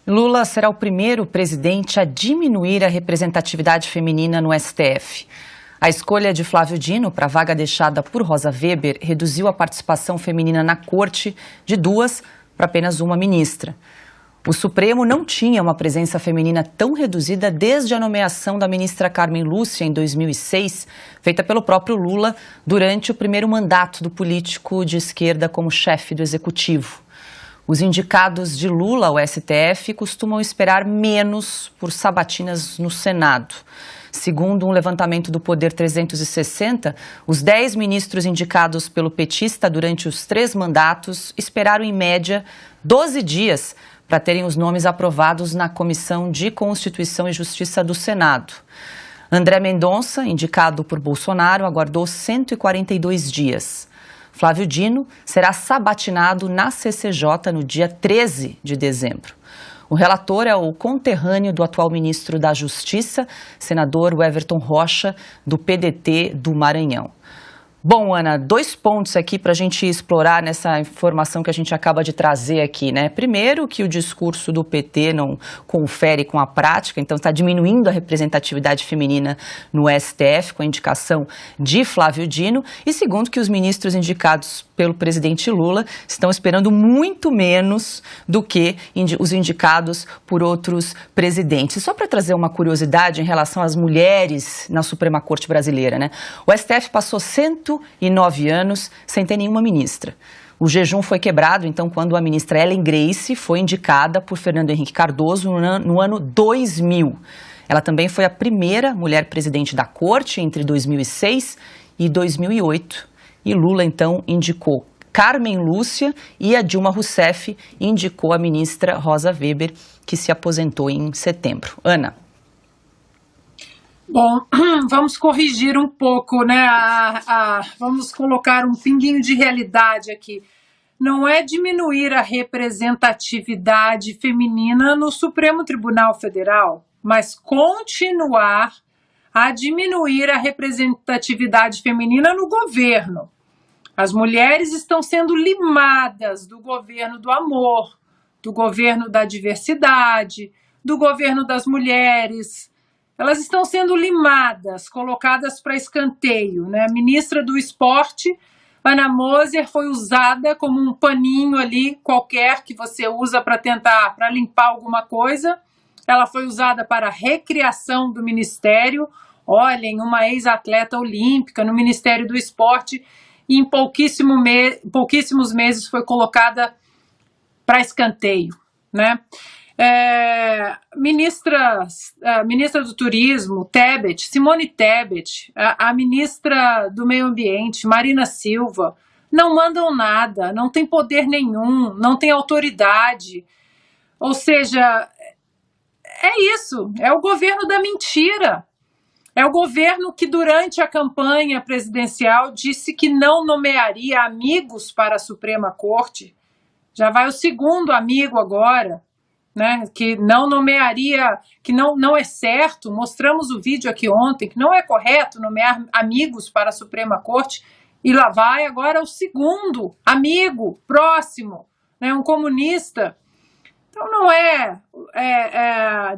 Lula será o primeiro presidente a diminuir a representatividade feminina no STF. A escolha de Flávio Dino para a vaga deixada por Rosa Weber reduziu a participação feminina na corte de 2 para apenas 1 ministra. O Supremo não tinha uma presença feminina tão reduzida desde a nomeação da ministra Carmen Lúcia em 2006, feita pelo próprio Lula durante o primeiro mandato do político de esquerda como chefe do executivo. Os indicados de Lula ao STF costumam esperar menos por sabatinas no Senado. Segundo um levantamento do Poder 360, os 10 ministros indicados pelo petista durante os 3 mandatos esperaram, em média, 12 dias para terem os nomes aprovados na Comissão de Constituição e Justiça do Senado. André Mendonça, indicado por Bolsonaro, aguardou 142 dias. Flávio Dino será sabatinado na CCJ no dia 13 de dezembro. O relator é o conterrâneo do atual ministro da Justiça, senador Everton Rocha, do PDT do Maranhão. Bom, Ana, 2 pontos aqui para a gente explorar nessa informação que a gente acaba de trazer aqui, né? Primeiro, que o discurso do PT não confere com a prática, então está diminuindo a representatividade feminina no STF com a indicação de Flávio Dino. E segundo, que os ministros indicados pelo presidente Lula estão esperando muito menos do que os indicados por outros presidentes. Só para trazer uma curiosidade em relação às mulheres na Suprema Corte brasileira, né? O STF passou 109 anos sem ter nenhuma ministra. O jejum foi quebrado, então, quando a ministra Ellen Grace foi indicada por Fernando Henrique Cardoso no ano 2000. Ela também foi a primeira mulher presidente da Corte entre 2006 e 2008. E Lula, então, indicou Carmen Lúcia e a Dilma Rousseff indicou a ministra Rosa Weber, que se aposentou em setembro. Ana. Bom, vamos corrigir um pouco, né? Vamos colocar um pinguinho de realidade aqui. Não é diminuir a representatividade feminina no Supremo Tribunal Federal, mas continuar a diminuir a representatividade feminina no governo. As mulheres estão sendo limadas do governo do amor, do governo da diversidade, do governo das mulheres. Elas estão sendo limadas, colocadas para escanteio, né? A ministra do Esporte, Ana Moser, foi usada como um paninho ali qualquer que você usa para limpar alguma coisa. Ela foi usada para a recriação do ministério. Olhem, uma ex-atleta olímpica no Ministério do Esporte, e em pouquíssimos meses foi colocada para escanteio, né? Ministra do Turismo, Simone Tebet, a ministra do Meio Ambiente, Marina Silva, não mandam nada, não tem poder nenhum, não tem autoridade. Ou seja, é isso, é o governo da mentira. É o governo que, durante a campanha presidencial, disse que não nomearia amigos para a Suprema Corte. Já vai o segundo amigo agora, né, que não nomearia, que não é certo. Mostramos o vídeo aqui ontem, que não é correto nomear amigos para a Suprema Corte. E lá vai agora o segundo amigo próximo, né, um comunista. Então não é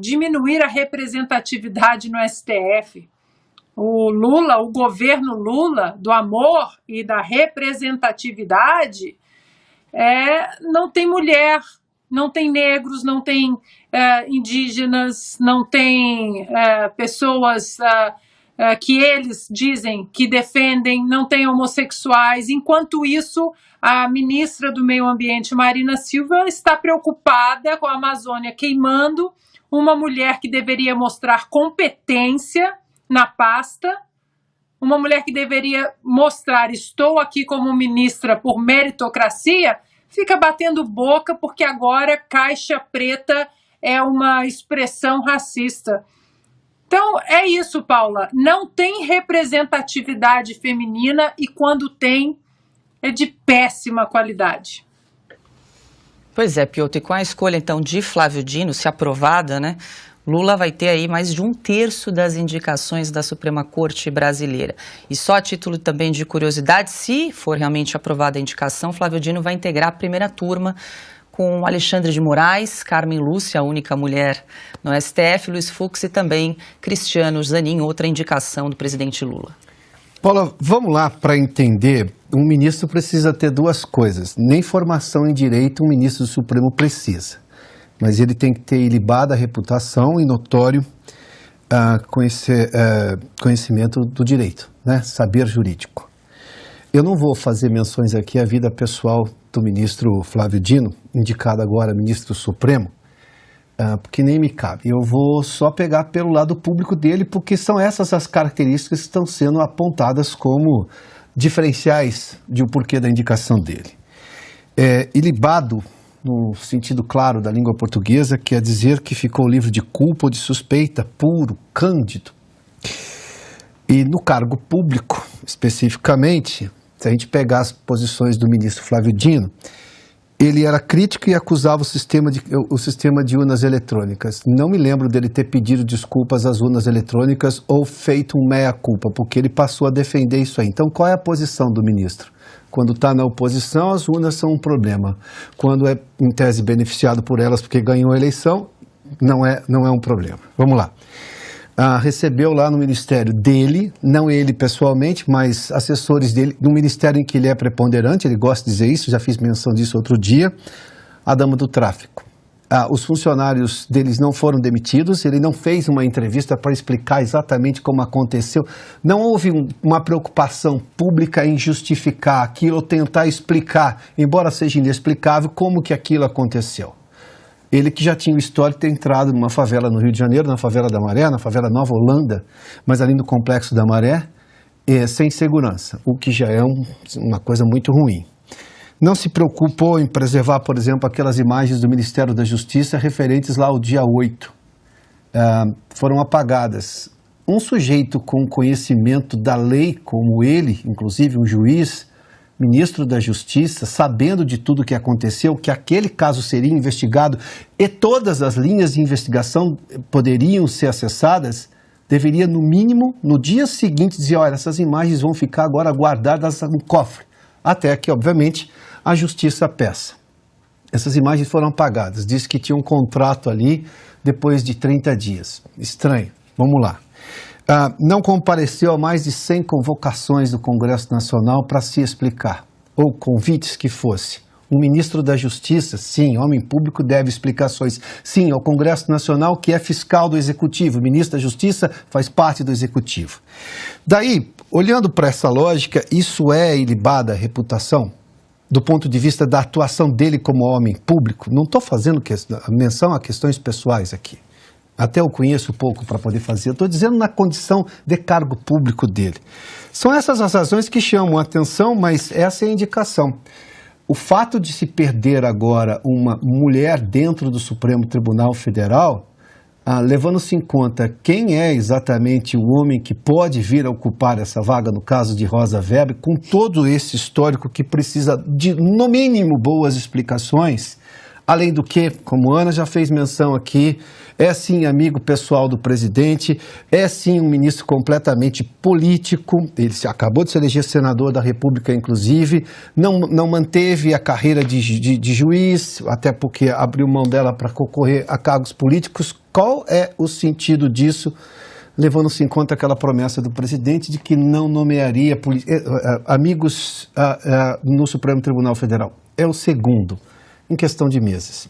diminuir a representatividade no STF. O Lula, o governo Lula, do amor e da representatividade, não tem mulher, não tem negros, não tem indígenas, não tem pessoas que eles dizem que defendem, não tem homossexuais. Enquanto isso, a ministra do Meio Ambiente, Marina Silva, está preocupada com a Amazônia queimando, uma mulher que deveria mostrar competência na pasta, uma mulher que deveria mostrar estou aqui como ministra por meritocracia, fica batendo boca porque agora caixa preta é uma expressão racista. Então é isso, Paula, não tem representatividade feminina e quando tem é de péssima qualidade. Pois é, Piotr, e com a escolha então de Flávio Dino, se aprovada, né? Lula vai ter aí mais de 1/3 das indicações da Suprema Corte brasileira. E só a título também de curiosidade, se for realmente aprovada a indicação, Flávio Dino vai integrar a primeira turma com Alexandre de Moraes, Carmen Lúcia, a única mulher no STF, Luiz Fux e também Cristiano Zanin, outra indicação do presidente Lula. Paula, vamos lá para entender. Um ministro precisa ter duas coisas. Nem formação em direito um ministro do Supremo precisa. Mas ele tem que ter ilibada reputação e notório conhecimento do direito, né? Saber jurídico. Eu não vou fazer menções aqui à vida pessoal do ministro Flávio Dino, indicado agora ministro do Supremo, porque nem me cabe. Eu vou só pegar pelo lado público dele, porque são essas as características que estão sendo apontadas como diferenciais de o porquê da indicação dele. Ilibado, no sentido claro da língua portuguesa, quer dizer que ficou livre de culpa ou de suspeita, puro, cândido. E no cargo público, especificamente, se a gente pegar as posições do ministro Flávio Dino, ele era crítico e acusava o sistema de urnas eletrônicas. Não me lembro dele ter pedido desculpas às urnas eletrônicas ou feito um meia-culpa, porque ele passou a defender isso aí. Então, qual é a posição do ministro? Quando está na oposição, as urnas são um problema. Quando é, em tese, beneficiado por elas porque ganhou a eleição, não é um problema. Vamos lá. Recebeu lá no ministério dele, não ele pessoalmente, mas assessores dele, no ministério em que ele é preponderante, ele gosta de dizer isso, já fiz menção disso outro dia, a dama do tráfico. Os funcionários deles não foram demitidos, ele não fez uma entrevista para explicar exatamente como aconteceu, não houve uma preocupação pública em justificar aquilo ou tentar explicar, embora seja inexplicável, como que aquilo aconteceu. Ele que já tinha o histórico de ter entrado numa favela no Rio de Janeiro, na favela da Maré, na favela Nova Holanda, mas ali no Complexo da Maré, sem segurança, o que já é uma coisa muito ruim. Não se preocupou em preservar, por exemplo, aquelas imagens do Ministério da Justiça referentes lá ao dia 8. Foram apagadas. Um sujeito com conhecimento da lei, como ele, inclusive um juiz, ministro da Justiça, sabendo de tudo o que aconteceu, que aquele caso seria investigado e todas as linhas de investigação poderiam ser acessadas, deveria, no mínimo, no dia seguinte, dizer, olha, essas imagens vão ficar agora guardadas no cofre, até que, obviamente, a Justiça peça. Essas imagens foram apagadas, disse que tinha um contrato ali depois de 30 dias. Estranho. Vamos lá. Não compareceu a mais de 100 convocações do Congresso Nacional para se explicar, ou convites que fosse. Um ministro da Justiça, sim, homem público, deve explicações. Sim, ao Congresso Nacional, que é fiscal do Executivo. O ministro da Justiça faz parte do Executivo. Daí, olhando para essa lógica, isso é ilibada reputação? Do ponto de vista da atuação dele como homem público? Não estou fazendo menção a questões pessoais aqui. Até eu conheço pouco para poder fazer. Eu estou dizendo na condição de cargo público dele. São essas as razões que chamam a atenção, mas essa é a indicação. O fato de se perder agora uma mulher dentro do Supremo Tribunal Federal, levando-se em conta quem é exatamente o homem que pode vir a ocupar essa vaga, no caso de Rosa Weber, com todo esse histórico que precisa de, no mínimo, boas explicações, além do que, como a Ana já fez menção aqui, é sim amigo pessoal do presidente, é sim um ministro completamente político, ele acabou de se eleger senador da República, inclusive, não manteve a carreira de juiz, até porque abriu mão dela para concorrer a cargos políticos. Qual é o sentido disso, levando-se em conta aquela promessa do presidente de que não nomearia amigos no Supremo Tribunal Federal? É o segundo, em questão de meses.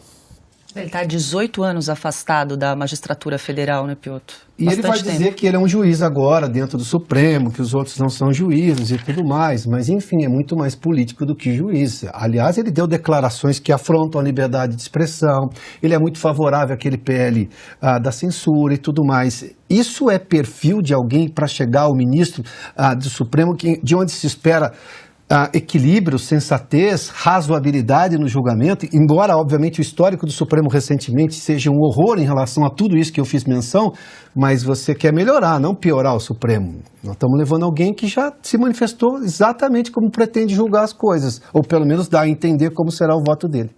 Ele está há 18 anos afastado da magistratura federal, né, Piotr? E ele vai dizer que ele é um juiz agora dentro do Supremo, que os outros não são juízes e tudo mais, mas enfim, é muito mais político do que juiz. Aliás, ele deu declarações que afrontam a liberdade de expressão, ele é muito favorável àquele PL da censura e tudo mais. Isso é perfil de alguém para chegar ao ministro do Supremo, de onde se espera equilíbrio, sensatez, razoabilidade no julgamento, embora, obviamente, o histórico do Supremo recentemente seja um horror em relação a tudo isso que eu fiz menção, mas você quer melhorar, não piorar o Supremo. Nós estamos levando alguém que já se manifestou exatamente como pretende julgar as coisas, ou pelo menos dar a entender como será o voto dele.